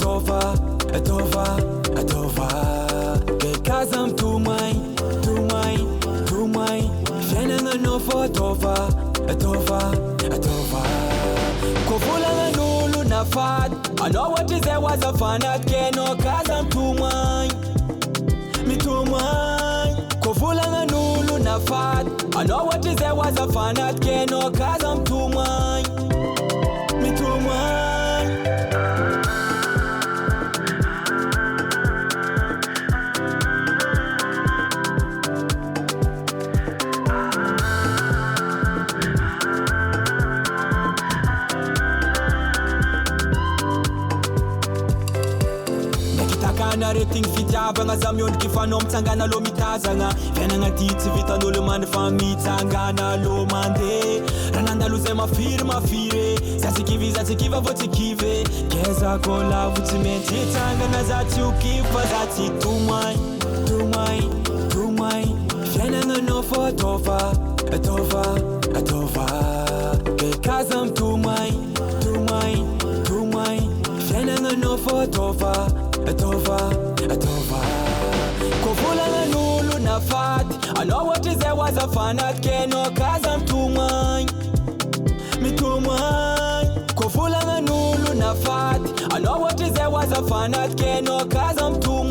tova Kaza Mitomoagny fiainagna anao fô tova Koa volagnin'olo nafady anao ohatra izay ho azafanaty ke anao Kaza Mitomoagny Koa volagnin'olo nafady anao ohatra izay ho azafanaty ke anao Kaza Mitomoagny Naretigny fitiavagna za miondriky fanao mitsangana alo mitazagna fiainagna ty tsy vitan'olo mandry fa mitsangana alo mandeha raha nandalo zay mafiry za tsy kiva vao tsy kivy ke za koa lavo tsy maintsy hitsangana za tsy ho kivy fa za tsy Mitomoagny fiainagna anao fô tova ke Kaza Mitomoagny fiainagna anao fô tova Koa volagnin'olo nafady anao ohatra izay ho azafanaty ke anao Kaza Mitomoagny Koa volagnin'olo nafady anao ohatra izay ho azafanaty ke anao Kaza Mitomoagny